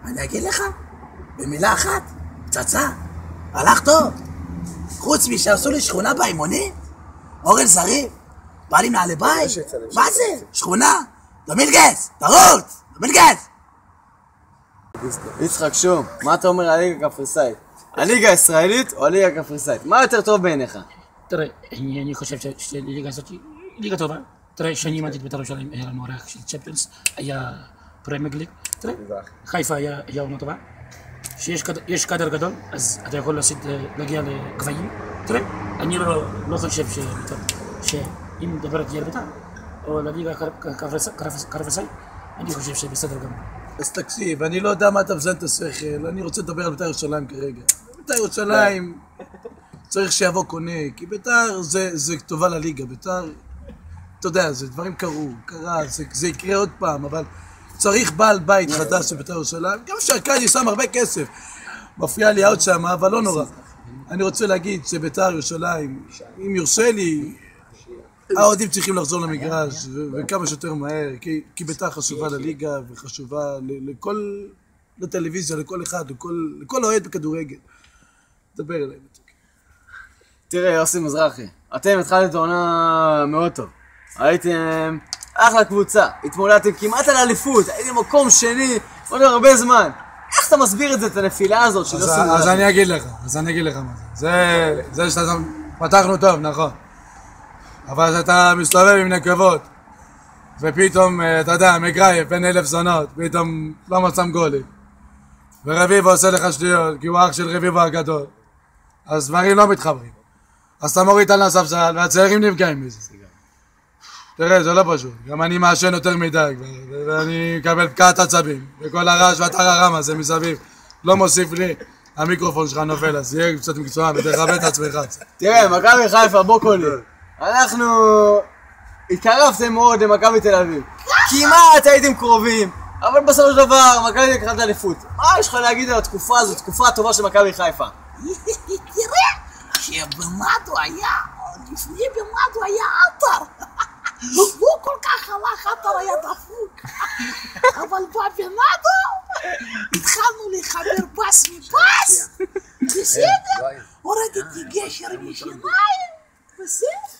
אני אגיד לך, במילה אחת, פצצה, הלך טוב. חוץ משעשו לי שכונה באימונים, אורן זריף, בא לי מעלי בית, מה זה? שכונה? תמיד גז, תרוץ, תמיד גז. יצחק שום, מה אתה אומר על הליגה הקפריסאית? הליגה הישראלית או הליגה הקפריסאית? מה יותר טוב בעיניך? תראה, אני חושב שהליגה הזאת היא ליגה טובה. תראה, שאני אימנתי את בית"ר ירושלים, היה לנו אורח של צ'מפיונס, היה פרמייר ליג. תראה, חיפה היה עונה טובה. שיש קאדר גדול, אז אתה יכול להגיע לגבהים. תראה, אני לא חושב שאם מדברת על בית"ר, או לליגה הקפריסאית, אני חושב שבסדר גמור. אז תקשיב, אני לא יודע מה אתה מזיין את השכל, אני רוצה לדבר על בית"ר ירושלים כרגע. בית"ר ירושלים צריך שיבוא קונה, כי בית"ר זה טובה לליגה, בית"ר, אתה יודע, זה דברים קרה, זה יקרה עוד פעם, אבל צריך בעל בית חדש של בית"ר ירושלים, גם שהקאדי שם הרבה כסף, מפריע לי עוד שם, אבל לא נורא. אני רוצה להגיד שבית"ר ירושלים, אם יורשה לי, האוהדים צריכים לחזור למגרש, וכמה שיותר מהר, כי בית"ר חשובה לליגה, וחשובה לטלוויזיה, לכל אחד, לכל אוהד בכדורגל. דבר אליי. תראה, יוסי מזרחי, אתם התחלתם עונה מאוד טוב. הייתם אחלה קבוצה, התמודדתם כמעט על אליפות, הייתם מקום שני, עוד הרבה זמן. איך אתה מסביר את זה, את הנפילה הזאת של יוסי מזרחי? אז אני אגיד לך מה זה. זה שאתה פתחנו טוב, נכון. אבל אתה מסתובב עם נקבות, ופתאום, אתה יודע, מגרייף, בין 1000 זונות, פתאום לא מצם גולים. ורביבו עושה לך שטויות, כי הוא אח של רביבו הגדול. אז דברים לא מתחברים. אז אתה מוריד על הספסל, והצעירים נפגעים מזה. תראה, זה לא פשוט. גם אני מעשן יותר מדי, ואני מקבל פקעת עצבים. וכל הרעש והטררם הזה מסביב לא מוסיף לי. המיקרופון שלך נופל, אז יהיה קצת מקצוען, ותכבד את עצמך. תראה, מכבי חיפה, בוא קולי. אנחנו התקרבתם מאוד למכבי תל אביב. כמעט הייתם קרובים, אבל בסופו של דבר מכבי לקחת אליפות. מה יש לך להגיד על התקופה הזאת, תקופה הטובה של מכבי חיפה? תראה, שבמדו היה, לפני במדו היה עטר. הוא כל כך הלך, עטר היה דפוק. אבל במדו התחלנו לחבר פס מפס. בסדר, הורדתי גשר משיניים. בסדר.